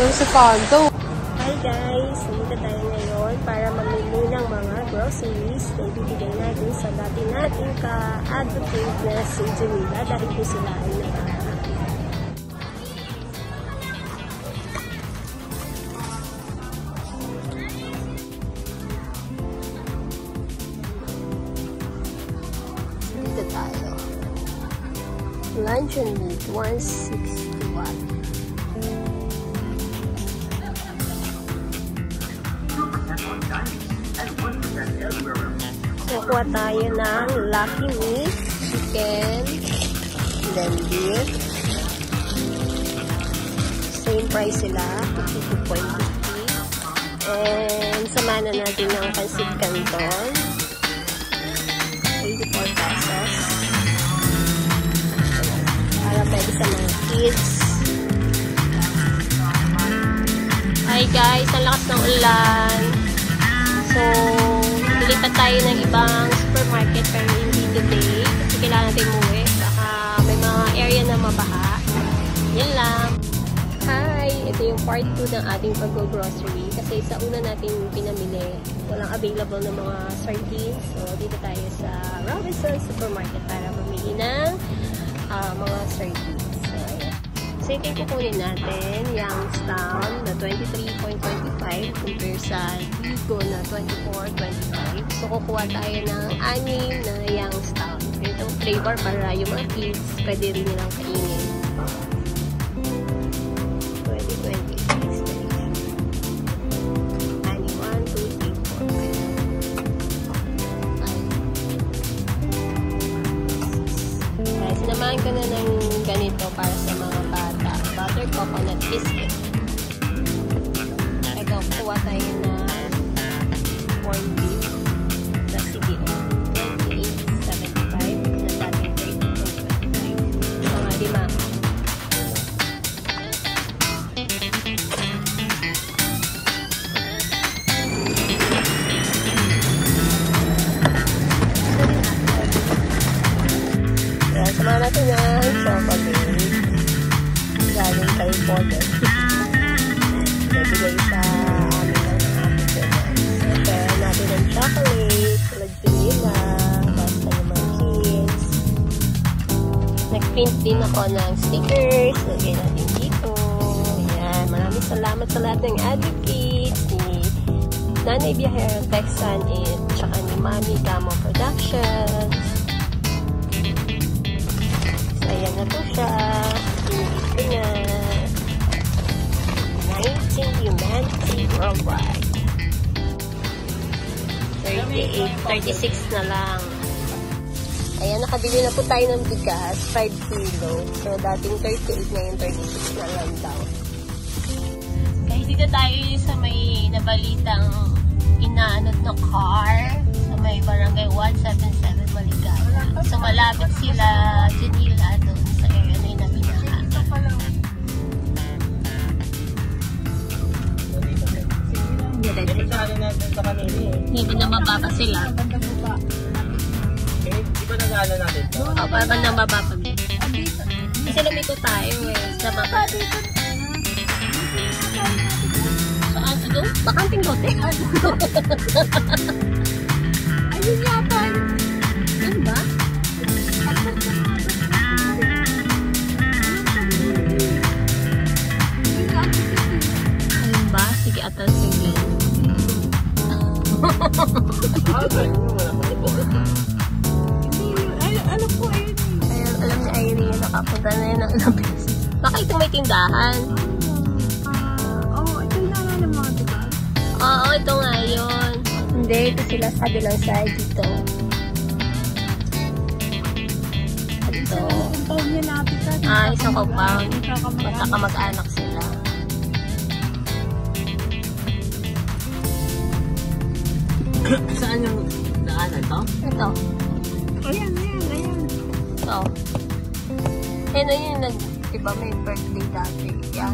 sa kanto. Hi guys! Nandito tayo ngayon para mamili ng mga groceries na ibibigay natin sa dati nating ka-advocate na si Jamila dahil po sila ay nabaha. Dito tayo. Luncheon meat, 161. Kukuha tayo ng Lucky Meat, chicken, then beef. Same price sila, 52.50. And samahan na natin ng Pancit Canton, 84 pesos. Para pwede sa mga kids. Hi guys, ang lakas ng ulan. So, bili pa tayo ng ibang supermarket pero hindi today. Kasi kailangan natin umuwi. Baka may mga area na mabaha. Yan lang. Hi! Ito yung part 2 ng ating pag-grocery. Kasi sa una natin pinamili, walang available na mga sardines. So, dito tayo sa Robinson Supermarket para mamili ng mga sardines. So, ito yung kukunin natin, Youngstown na 23.25 compare sa Vigo na 24.25. So, kukuha tayo ng 6 na Youngstown. Itong flavor para yung mga kids, pwede rin nilang kainin. 2026. 1, 2, 3, 4, 5. Guys, sinamahan ko na ng ganito para sa mga bata. Butter coconut biscuit. Ito, kuha tayo na corned beef. That's sige. 28.75 na dating 30.25. Mga 5. Ayan, samahan natin ng chocolate. Galing kay Potter. Nabigay sa amin ng ating guys. Kaya natin ng chocolate, tulad vanilla, basta yung mga kids. Nag-print din ako ng stickers. Lagay natin dito. Ayan, maraming salamat sa lahat ng advocates ni Nanay Biyahero Texan at saka ni Mami Gamo Productions. So, ayan na po siya. Ito na 19 Humanity Worldwide. 36 na lang. Ayan, nakabili na po tayo ng bigas, 5 kilo. So, dating 38 na yung 36 na lang daw. Guys, dito tayo sa may nabalitang inaanod na car sa may barangay 177 Maligaya. So, malapit sila Janila doon sa area na yung nabinahan. Hindi na mababa sila. Di ba nag-aala natin ito? O, parang nang mababa. Kasi lumito tayo sa baba. Saan ito? Bakanting bote. Ayun yata. Yun ba? Ayun ba? Sige, atas sige. Alam ko ayun. Ayun, alam ni Irene, nakapunta na yun ng ilang beses. Baka ito may tindahan. Ito yung nalala ng mga bigas. Oo, ito nga yun. Hindi, ito sila sa kabilang side dito. Ito. Compound niya natin ka. Isang compound. Basta mag-anak sila. Saan yung daanan to? Ito. Ayan. Ito. Ayun na yun, diba may birthday dati. Yan.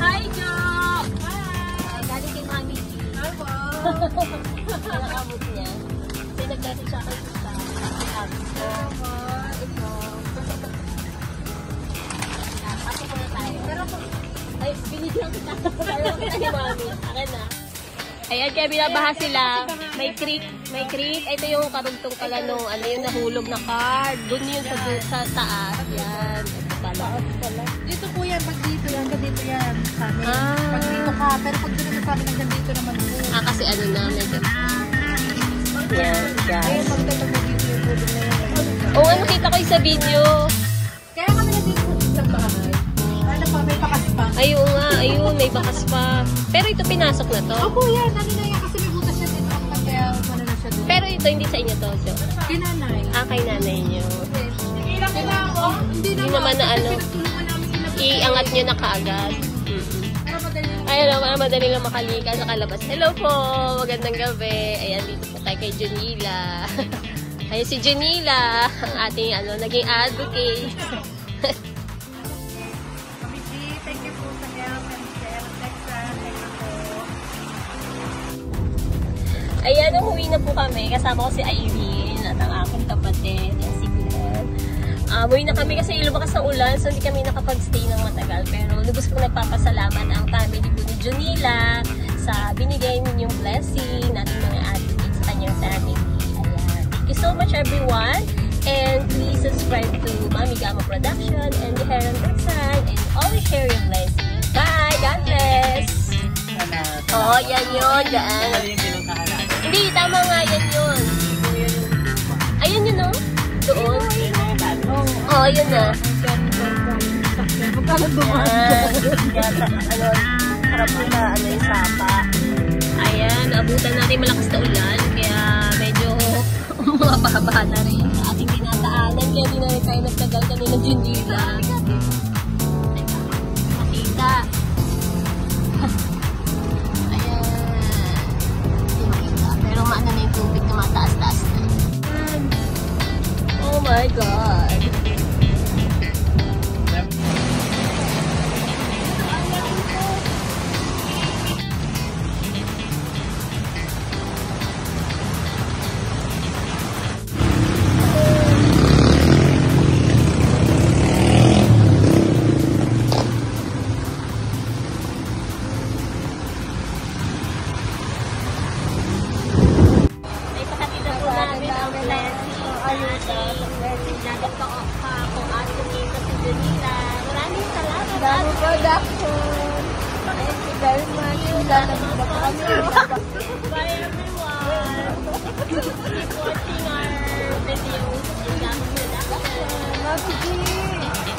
Hi, Jo! Hi! Galing kay Mami G. Hello! Nakabot niya. Kasi nag-message siya kay Tita. Sabi ko, ito. Pasok muna tayo. Pero guys, binigyan kita. Ayaw kita ni Mami. Akin na. Ayan, kaya binabaha sila. May creek. Ito yung karugtong pala nung ano yung nahulog na card. Doon yun sa taas. Yan. Ito pala. Dito po yan, pag dito yan, dito yan. Sa amin. Pag dito ka, pero pag dito sa amin, hanggang dito naman po. Kasi ano na, medyo. Yan, guys. Ayun, magtatag na dito yung tubig na yan. Oo, nakita ko yung sa video. Kaya kami na dito sa bahay. Ano pa, may pakas pa. Ayun nga, ayun, may bakas pa. Pero ito pinasok na to. Opo yan, ano na yan, kasi may butas siya dito. Kaya ano na siya doon. Pero ito, hindi sa inyo to, Jo. Kinanay. Kay nanay nyo. Ilang na ako? Hindi naman na ano. Pinagtulungan namin sila. Iangat nyo na kaagad. Para madali na. Ayun, para madali lang makalika sa kalabas. Hello po, magandang gabi. Ayan, dito po tayo kay Junila. Ayun si Junila, ang ating naging advocate. Thank you po sa help and share. Thank you po. Ayan, umuwi na po kami. Kasama ko si Irene at ang aking kapatid, yung si Glenn. Umuwi na kami kasi lumakas sa ulan, so hindi kami nakapag-stay ng matagal. Pero lubos ko nagpapasalamat ang family po ni Junila sa binigay ninyong blessing natin mga advocate sa kanyang family. Ayan. Thank you so much everyone. And please subscribe to Mami Gama Production and the Heron Texan and always share your blessing. Bye! God bless! Oo, yan yun. Daan. Ano yung pinuntahan natin? Hindi, tama nga yan yun. Ayun yun, no? Doon. Oo, yun na. Magkano dumaan? Harap mo na, yung sapa. Ayan, abutan natin malakas na ulan. Kaya medyo mababa na rin sa ating dinataanan. Kaya di na rin tayo nagtagal kanina Junila. Makita. Pero maano na yung tubig na mataas-taas na. Oh my God! Dami production. Thank you very much. Bye everyone! Keep watching our videos in Gama Production. Love you.